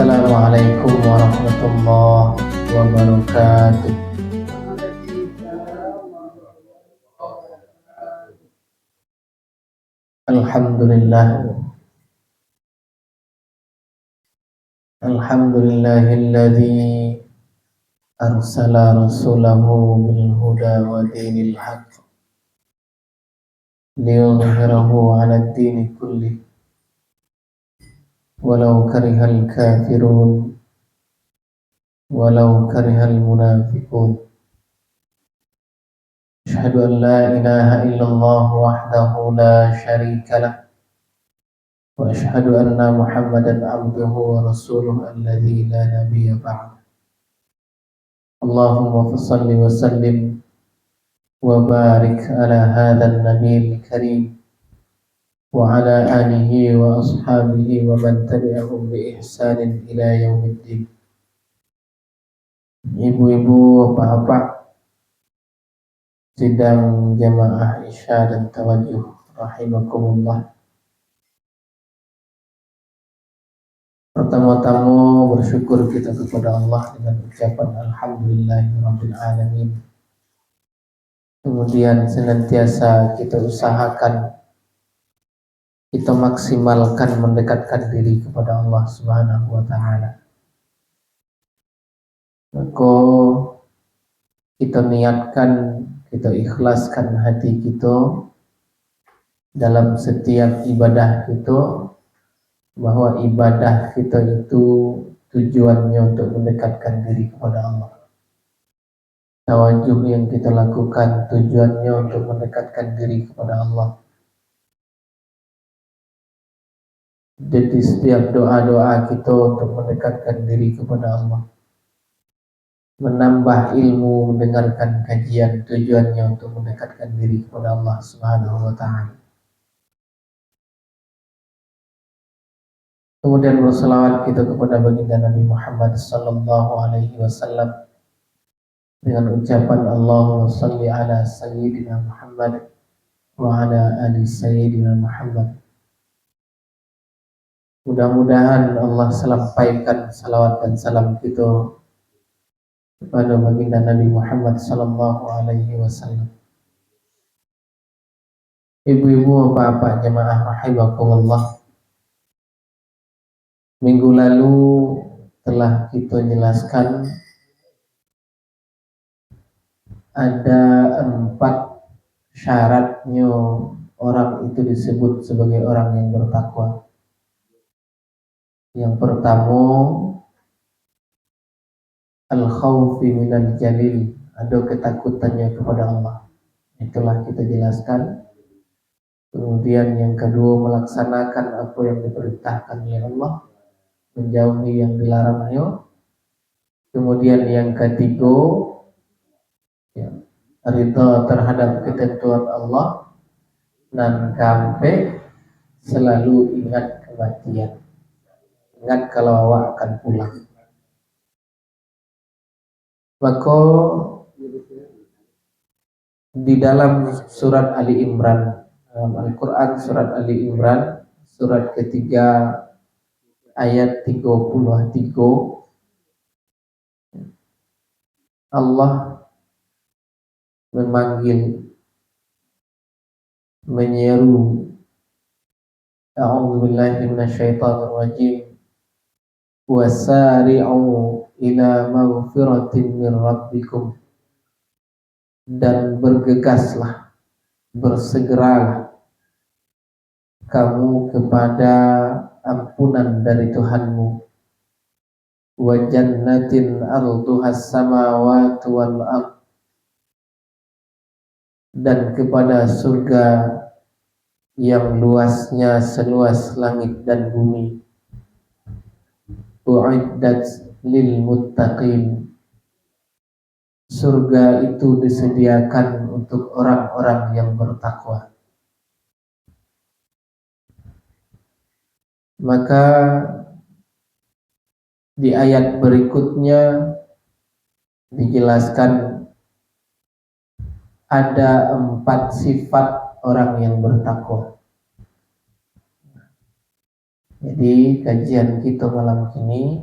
Assalamualaikum warahmatullahi wabarakatuh. Alhamdulillah. Alhamdulillahilladzi arsala rasulahu bil huda wa dinil haqq liyudhhirahu 'ala ad-dini kullih walau karihal kafirun walau karihal munafiqun. Asyhadu an la ilaha illallah wahdahu la syarika lah wa asyhadu anna Muhammadan abduhu wa rasuluhu alladzi la nabiyya ba'd. Allahumma salli wa sallim wa barik ala hadzal nabiyil karim wa ala alihi wa ashabihi wa man tabi'ahum bi ihsanin ila yaumiddin. Ibu-ibu, bapak, sidang jamaah Isya dan tawajuh rahimakumullah. Pertama-tama bersyukur kita kepada Allah dengan ucapan alhamdulillahirabbil alamin. Kemudian senantiasa kita usahakan, kita maksimalkan mendekatkan diri kepada Allah Subhanahu wa taala. Maka kita niatkan, kita ikhlaskan hati kita dalam setiap ibadah kita, bahwa ibadah kita itu tujuannya untuk mendekatkan diri kepada Allah. Tawajuh yang kita lakukan tujuannya untuk mendekatkan diri kepada Allah. Jadi setiap doa-doa kita untuk mendekatkan diri kepada Allah, menambah ilmu, mendengarkan kajian, tujuannya untuk mendekatkan diri kepada Allah Subhanahu wa taala. Kemudian berselawat kita kepada baginda Nabi Muhammad sallallahu alaihi wasallam dengan ucapan Allahumma salli ala sayyidina Muhammad wa ala ali sayyidina Muhammad. Mudah-mudahan Allah sampaikan salawat dan salam kita kepada baginda Nabi Muhammad sallallahu alaihi wasallam. Ibu-ibu, bapak jemaah rahimakumullah. Minggu lalu telah kita jelaskan ada 4 syaratnya orang itu disebut sebagai orang yang bertakwa. Yang pertama, al-khawfi minal jalil, ada ketakutannya kepada Allah. Itulah kita jelaskan. Kemudian yang kedua, melaksanakan apa yang diperintahkan oleh Allah, menjauhi yang dilarangnya. Kemudian yang ketiga, ridha terhadap ketentuan Allah, dan sampai selalu ingat kematian. Ingat kalau awak akan pulang. Maka di dalam surat Ali Imran, dalam Al-Quran surat Ali Imran, surat ketiga ayat 33, Allah memanggil, menyeru, a'udzubillahi minasyaitonir rajim, wasari'u ila maghfiratin min rabbikum, dan bergegaslah, bersegeralah kamu kepada ampunan dari Tuhanmu, wa jannatin arduhas samawati wal ardh, dan kepada surga yang luasnya seluas langit dan bumi, u'iddat lil muttaqin, surga itu disediakan untuk orang-orang yang bertakwa. Maka di ayat berikutnya dijelaskan ada 4 sifat orang yang bertakwa. Jadi kajian kita malam ini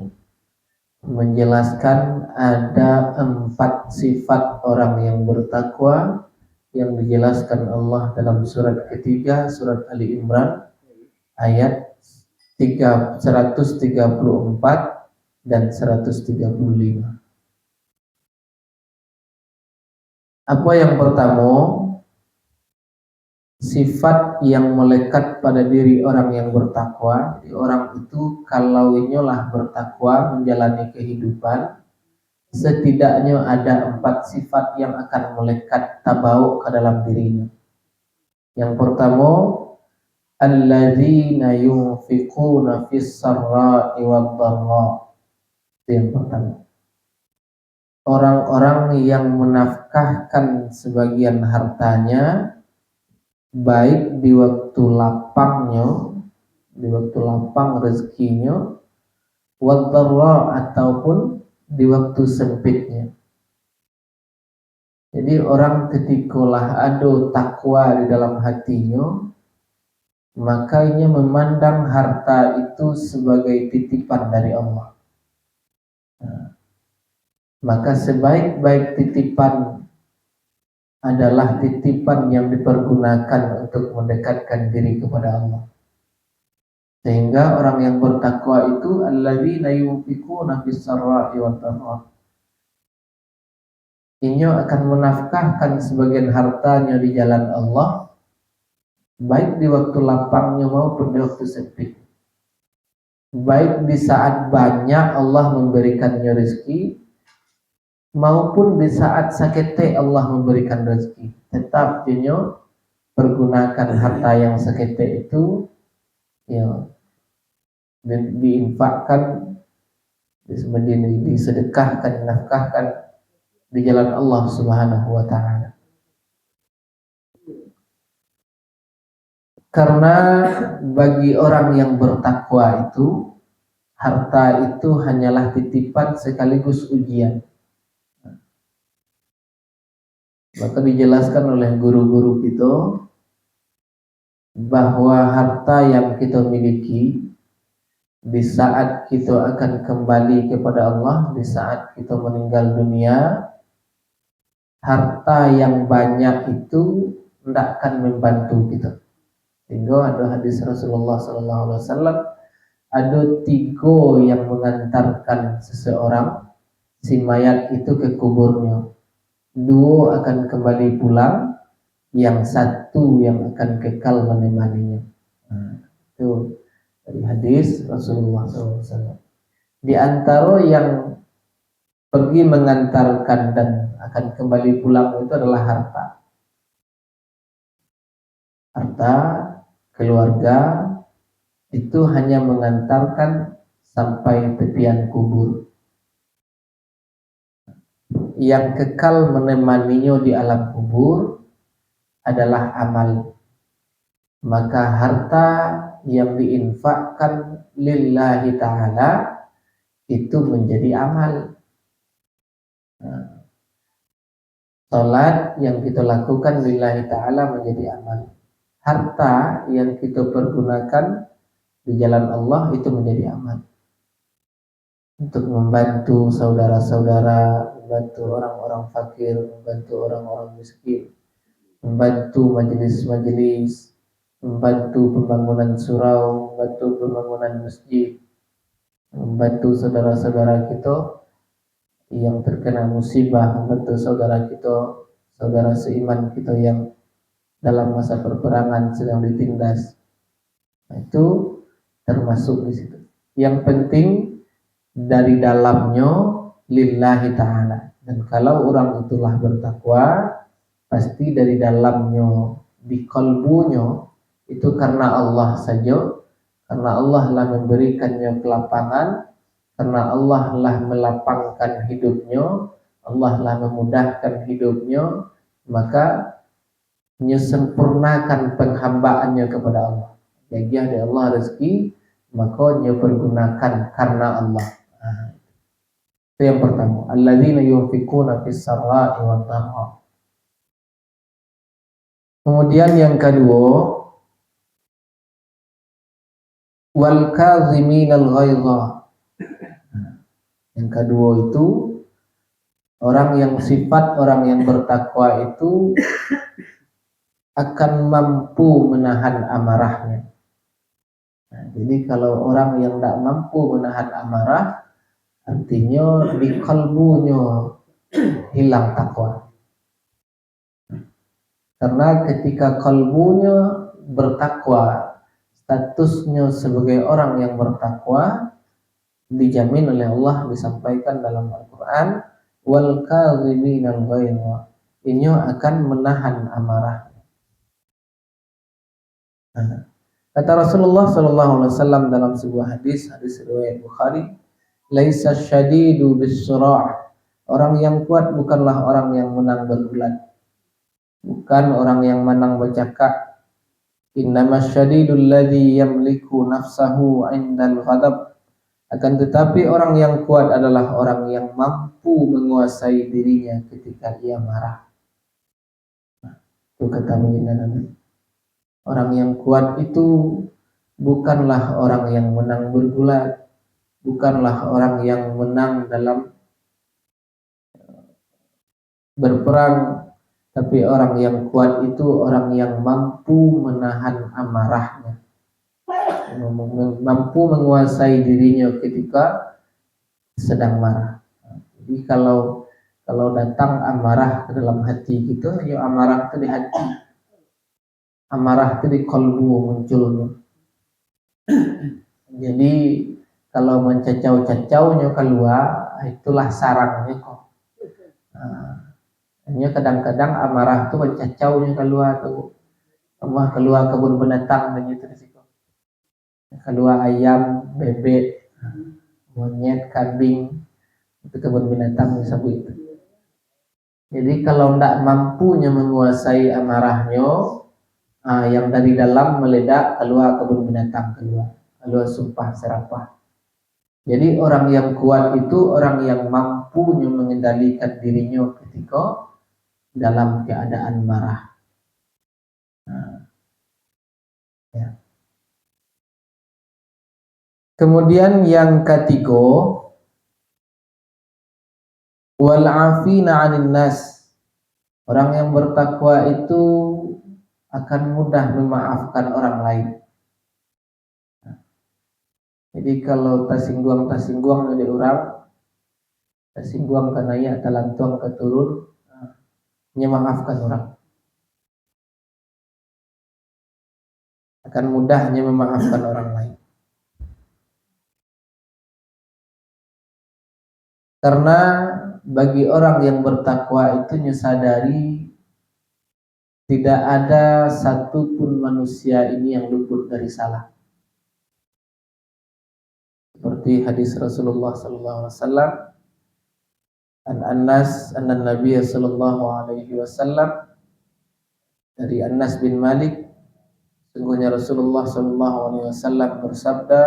menjelaskan ada 4 sifat orang yang bertakwa yang dijelaskan Allah dalam surat ketiga, surat Ali Imran ayat 134 dan 135. Apa yang pertama? Sifat yang melekat pada diri orang yang bertakwa. Jadi orang itu kalau inyolah bertakwa menjalani kehidupan, setidaknya ada 4 sifat yang akan melekat tabau ke dalam dirinya. Yang pertama, alladzina yunfiquna fis sarra'i wad dharra. Itu yang pertama. Orang-orang yang menafkahkan sebagian hartanya baik di waktu lapangnya, di waktu lapang rezekinya, wad dharra ataupun di waktu sempitnya. Jadi orang ketikalah ada takwa di dalam hatinya, maka ia memandang harta itu sebagai titipan dari Allah. Maka sebaik-baik titipan adalah titipan yang dipergunakan untuk mendekatkan diri kepada Allah. Sehingga orang yang bertakwa itu alladzina yunfiquna fis sarra'i wad dharra. Inyo akan menafkahkan sebagian hartanya di jalan Allah, baik di waktu lapangnya maupun di waktu sempit. Baik di saat banyak Allah memberikannya rezeki, maupun di saat sakete Allah memberikan rezeki. Tetap inyo pergunakan harta yang sakete itu ya diinfakkan, disedekahkan, dinafkahkan di jalan Allah Subhanahu wa taala. Karena bagi orang yang bertakwa itu harta itu hanyalah titipan sekaligus ujian. Maka dijelaskan oleh guru-guru kita bahwa harta yang kita miliki di saat kita akan kembali kepada Allah, di saat kita meninggal dunia, harta yang banyak itu tidak akan membantu kita. Sehingga ada hadis Rasulullah SAW, ada 3 yang mengantarkan seseorang si mayat itu ke kuburnya. 2 akan kembali pulang, yang 1 yang akan kekal menemaninya. Itu dari hadis Rasulullah SAW. Di antara yang pergi mengantarkan dan akan kembali pulang itu adalah harta. Harta, keluarga itu hanya mengantarkan sampai tepian kubur. Yang kekal menemaninya di alam kubur adalah amal. Maka harta yang diinfakkan lillahi ta'ala itu menjadi amal. Salat yang kita lakukan lillahi ta'ala menjadi amal. Harta yang kita pergunakan di jalan Allah itu menjadi amal. Untuk membantu saudara-saudara, membantu orang-orang fakir, membantu orang-orang miskin, membantu majelis-majelis, membantu pembangunan surau, membantu pembangunan masjid, membantu saudara-saudara kita yang terkena musibah, membantu saudara kita, saudara seiman kita yang dalam masa perperangan sedang ditindas. Nah, itu termasuk di situ. Yang penting dari dalamnya lillahi ta'ala. Dan kalau orang itulah bertakwa, pasti dari dalamnya, di kalbunya itu karena Allah saja, karena Allah lah memberikannya kelapangan, karena Allah lah melapangkan hidupnya, Allah lah memudahkan hidupnya, maka menyempurnakan penghambaannya kepada Allah. Jadi dari Allah rezeki, maka dia pergunakan karena Allah. Itu yang pertama. Alladzina yunfiquna fis sarra'i wad dharra. Kemudian yang kedua, wal kaziminal ghaidha. Yang kedua itu orang yang bertakwa itu akan mampu menahan amarahnya. Nah, jadi kalau orang yang tidak mampu menahan amarah, artinya di kalbunya hilang takwa. Karena ketika kalbunya bertakwa, statusnya sebagai orang yang bertakwa dijamin oleh Allah, disampaikan dalam Al-Quran, wal kaziminal ghaidha, ini akan menahan amarah. Nah, kata Rasulullah SAW dalam sebuah hadis riwayat Bukhari, laisa syadidu bis-sura', orang yang kuat bukanlah orang yang menang bergulat, bukan orang yang menang bercakap. Innamas syadidul ladzi yamliku nafsahu 'indal ghadab, akan tetapi orang yang kuat adalah orang yang mampu menguasai dirinya ketika ia marah. Itu kata baginda Nabi. Orang yang kuat itu bukanlah orang yang menang bergulat, bukanlah orang yang menang dalam berperang, tapi orang yang kuat itu orang yang mampu menahan amarahnya, mampu menguasai dirinya ketika sedang marah. Jadi kalau datang amarah ke dalam hati kita, ya amarah itu di hati, amarah itu di kalbu munculnya. Jadi kalau mencacau-cacaunya keluar, itulah sarangnya kok. Hanya kadang-kadang amarah itu mencacaunya keluar tuh, keluar kebun binatang begitu risiko. Keluar ayam, bebek, monyet, kambing, itu kebun binatang disebut itu. Jadi kalau tidak mampunya menguasai amarahnya, yang dari dalam meledak keluar kebun binatang, keluar sumpah serapah. Jadi orang yang kuat itu orang yang mampunya mengendalikan dirinya ketika dalam keadaan marah. Ya. Kemudian yang ketiga, wal 'afina 'anil nas, orang yang bertakwa itu akan mudah memaafkan orang lain. Jadi kalau tasingguang dari orang, tasingguang karena ya talantuang keturun, memaafkan orang. Akan mudahnya memaafkan orang lain. Karena bagi orang yang bertakwa itu nyadari tidak ada satupun manusia ini yang luput dari salah. Seperti hadis Rasulullah SAW, An-Anas An-Nabiy sallallahu alaihi wasallam, dari Anas bin Malik, sungguhnya Rasulullah sallallahu alaihi wasallam bersabda,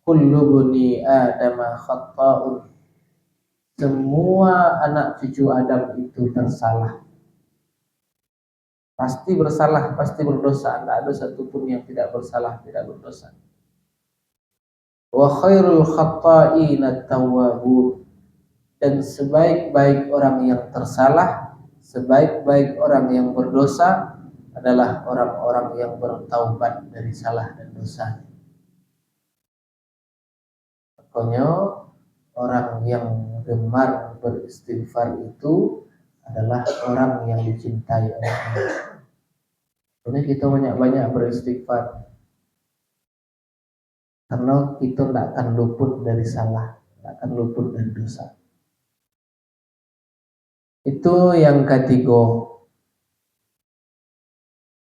kullu bani Adam khata'un, semua anak cucu Adam itu tersalah. Pasti bersalah, pasti berdosa, tidak ada satupun yang tidak bersalah, tidak berdosa. Wa khairul khatta'ina at-tawwabun, dan sebaik-baik orang yang tersalah, sebaik-baik orang yang berdosa adalah orang-orang yang bertaubat dari salah dan dosa. Pokoknya orang yang gemar beristighfar itu adalah orang yang dicintai oleh Allah. Ini kita banyak-banyak beristighfar, karena kita tidak akan luput dari salah, tidak akan luput dari dosa. Itu yang ketiga.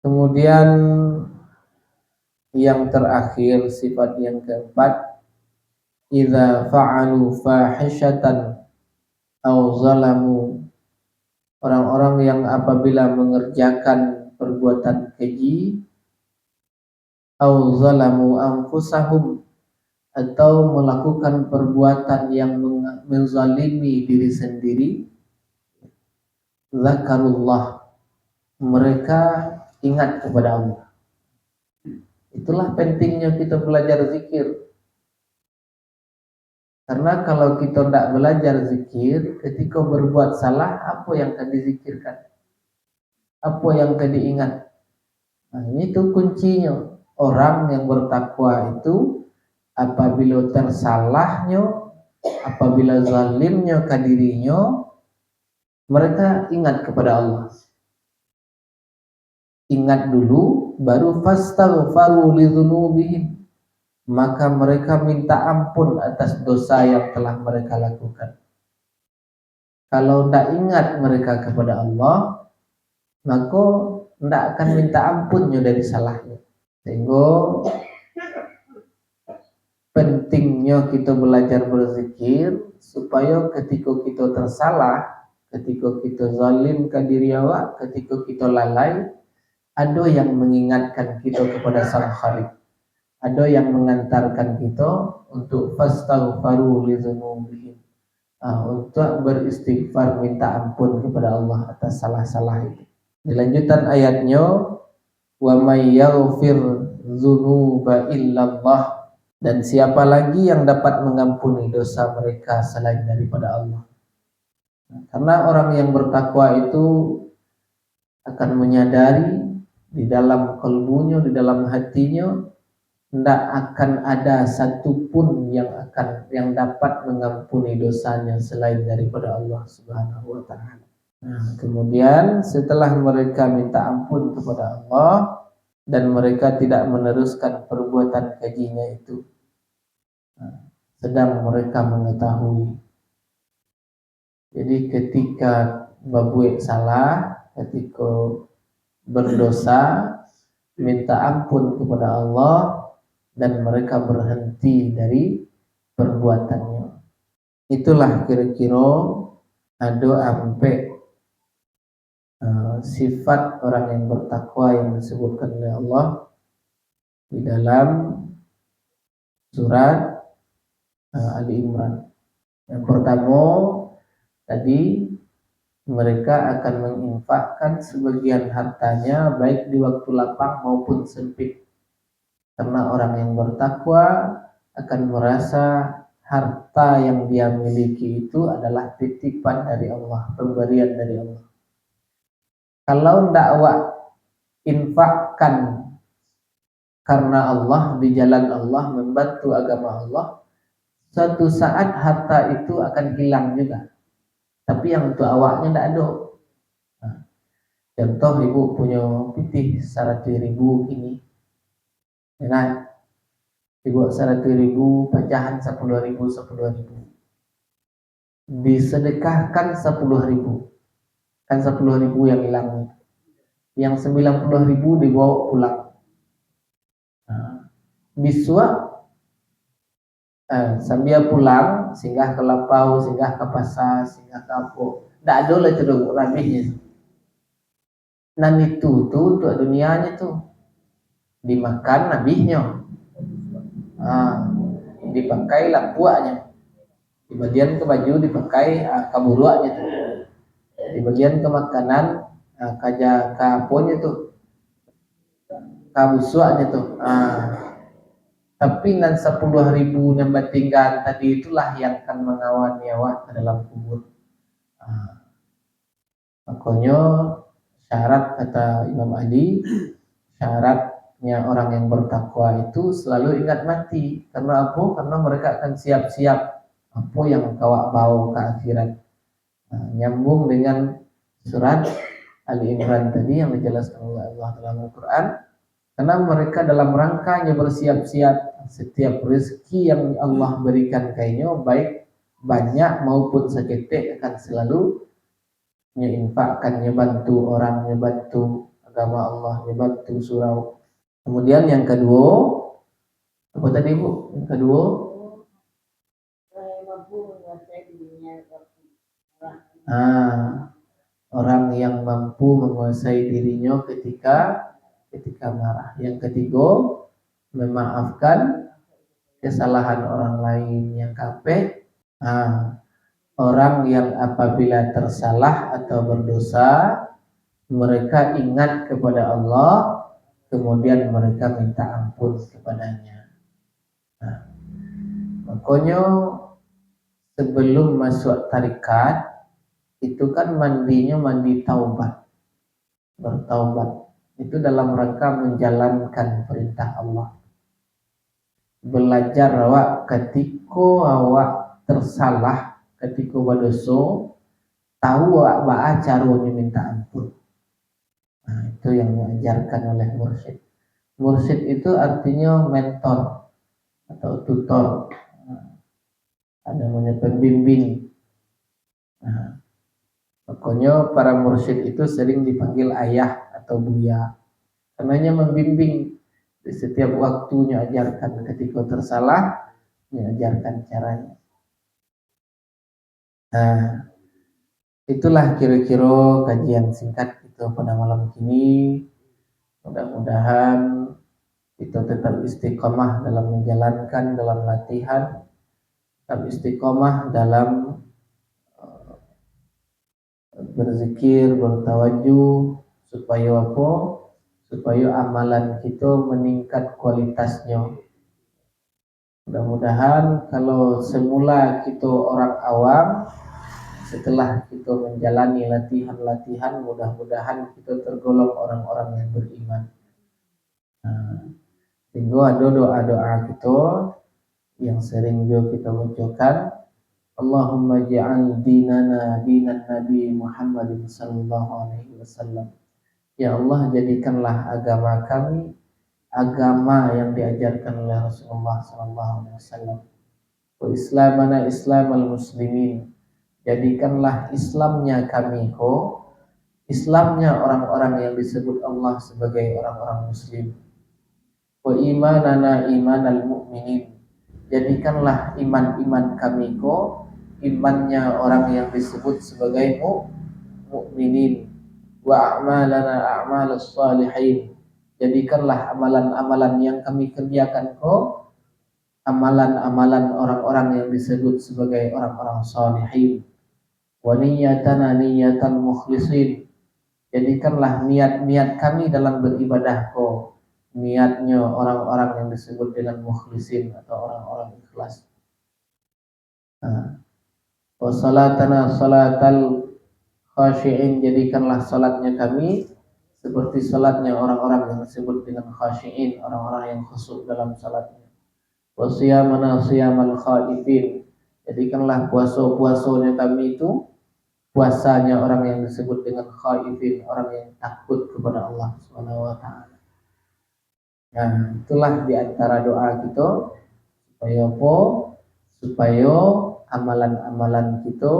Kemudian yang terakhir, sifat yang keempat, idza fa'alu fahishatan aw zalamu, orang-orang yang apabila mengerjakan perbuatan keji, aw zalamu anfusahum, atau melakukan perbuatan yang menzalimi diri sendiri, zakarullah, mereka ingat kepada Allah. Itulah pentingnya kita belajar zikir. Karena kalau kita tidak belajar zikir, ketika berbuat salah, apa yang akan dizikirkan? Apa yang akan diingat? Nah, ini tuh kuncinya. Orang yang bertakwa itu apabila tersalahnya, apabila zalimnya ke dirinya, mereka ingat kepada Allah. Ingat dulu, baru fastaghfaru lidzunubihim. Maka mereka minta ampun atas dosa yang telah mereka lakukan. Kalau tidak ingat mereka kepada Allah, maka tidak akan minta ampunnya dari salahnya. Sehingga pentingnya kita belajar berzikir supaya ketika kita tersalah, ketika kita zalim ke diri awak, ketika kita lalai, ada yang mengingatkan kita kepada Sang Khalik. Ada yang mengantarkan kita untuk fastaghfaru lidzunubihim, untuk beristighfar minta ampun kepada Allah atas salah-salah itu. Di lanjutan ayatnya, wa may yaghfir dzunuba illallah, dan siapa lagi yang dapat mengampuni dosa mereka selain daripada Allah. Karena orang yang bertakwa itu akan menyadari di dalam kalbunya, di dalam hatinya, tidak akan ada satupun yang dapat mengampuni dosanya selain daripada Allah Subhanahu wa taala. Nah, kemudian setelah mereka minta ampun kepada Allah dan mereka tidak meneruskan perbuatan kejinya itu, sedang mereka mengetahui. Jadi ketika berbuat salah, ketika berdosa, minta ampun kepada Allah dan mereka berhenti dari perbuatannya. Itulah kira-kira ada ampe sifat orang yang bertakwa yang disebutkan oleh Allah di dalam surat Ali Imran. Yang pertama tadi, mereka akan menginfakkan sebagian hartanya baik di waktu lapang maupun sempit. Karena orang yang bertakwa akan merasa harta yang dia miliki itu adalah titipan dari Allah, pemberian dari Allah. Kalau dakwah infakkan karena Allah, di jalan Allah, membantu agama Allah, suatu saat harta itu akan hilang juga. Tapi yang untuk awaknya tidak ada. Nah, contoh ibu punya pitih 100.000 ini. Nah, ibu 100.000 pecahan 10.000, 10.000. Disedekahkan 10.000. Kan 10.000 yang hilang. Yang 90.000 dibawa pulang. Nah, biswa sambil pulang, singgah ke lapau, singgah ke pasar, singgah ke apa. Tak ada lah ceruk rabihnya. Dan itu tuh untuk dunianya tuh dimakan nabihnya, dipakai lapuaknya, di bagian ke baju dipakai kaburuaknya tuh, di bagian ke makanan kaja kaponya tuh, kabusuaknya tuh. Tapi nan 10.000 yang tinggal tadi itulah yang akan mengawal nyawa ke dalam kubur. Makanya syarat kata Imam Ali, syaratnya orang yang bertakwa itu selalu ingat mati. Karena apa? Karena mereka akan siap-siap apa yang kawak bawa ke akhirat. Nyambung dengan surat Ali Imran tadi yang dijelaskan oleh Allah dalam Al-Quran. Karena mereka dalam rangkanya bersiap-siap setiap rezeki yang Allah berikan kayaknya, baik banyak maupun seketik, akan selalu nyinfakkan, nyebantu orang, nyebantu agama Allah, nyebantu surau. Kemudian yang kedua, apa tadi Bu? Yang kedua, orang yang mampu menguasai dirinya ketika marah. Yang ketiga, memaafkan kesalahan orang lain. Yang keempat, orang yang apabila tersalah atau berdosa, mereka ingat kepada Allah kemudian mereka minta ampun kepadanya. Nah, makanya sebelum masuk tarikat itu kan mandinya mandi taubat, bertaubat. Itu dalam rangka menjalankan perintah Allah. Belajar awak ketika awak tersalah, ketika berdosa, tahu awak baca caranya minta ampun. Nah, itu yang diajarkan oleh mursyid. Mursyid itu artinya mentor atau tutor. Nah, ada namanya pembimbing. Nah, pokoknya para mursyid itu sering dipanggil ayah atau buya. Karenanya membimbing di setiap waktunya, ajarkan ketika tersalah, mengajarkan caranya. Nah, itulah kira-kira kajian singkat kita pada malam ini. Mudah-mudahan kita tetap istiqomah dalam menjalankan, dalam latihan, tetap istiqomah dalam berzikir, bertawajuh, supaya apa? Supaya amalan kita meningkat kualitasnya. Mudah-mudahan kalau semula kita orang awam, setelah kita menjalani latihan-latihan, mudah-mudahan kita tergolong orang-orang yang beriman. Nah, sehingga ada doa-doa kita yang sering juga kita bacakan. Allahumma ja'al dinana dinan Nabi Muhammadin sallallahu alaihi wasallam. Ya Allah, jadikanlah agama kami agama yang diajarkan oleh Rasulullah sallallahu alaihi wasallam. Wa islamana islamal muslimin. Jadikanlah Islamnya kami Islamnya orang-orang yang disebut Allah sebagai orang-orang muslim. Wa imanana imanal mu'minin. Jadikanlah iman-iman kami imannya orang yang disebut sebagai mukminin. Wa a'malana a'malus salihin. Jadikanlah amalan-amalan yang kami kerjakan amalan-amalan orang-orang yang disebut sebagai orang-orang salihin. Wa niyyatana niyyatan mukhlisin. Jadikanlah niat-niat kami dalam beribadah niatnya orang-orang yang disebut dengan mukhlisin atau orang-orang ikhlas. Wa salatana salatal khashi'in. Jadikanlah salatnya kami seperti salatnya orang-orang yang disebut dengan khashi'in, orang-orang yang khusyuk dalam salatnya. Wa siyamana siyamal khaifin. Jadikanlah puasa-puasanya kami itu puasanya orang yang disebut dengan khaifin, orang yang takut kepada Allah Subhanahu wa taala. Nah, itulah di antara doa kita supaya apa? Supaya amalan-amalan kita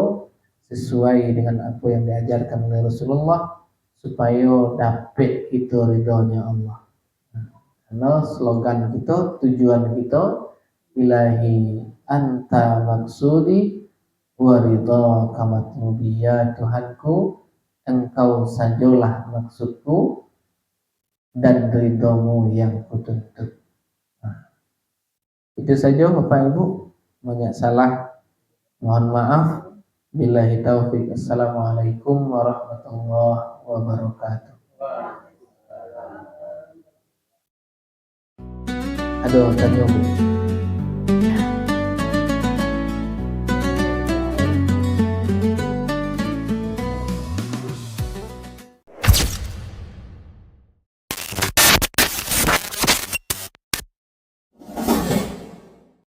sesuai dengan apa yang diajarkan oleh Rasulullah, supaya dapat kita ridhonya Allah. Karena slogan kita, tujuan kita, ilahi anta maksudi wa ridhaka matlubi. Ya Tuhanku, engkau sajalah maksudku dan ridhomu yang kutuntut. Nah, itu saja Bapak Ibu. Banyak salah, mohon maaf. Billahi taufiq. Assalamualaikum warahmatullahi wabarakatuh. Aduh, tanya Bu.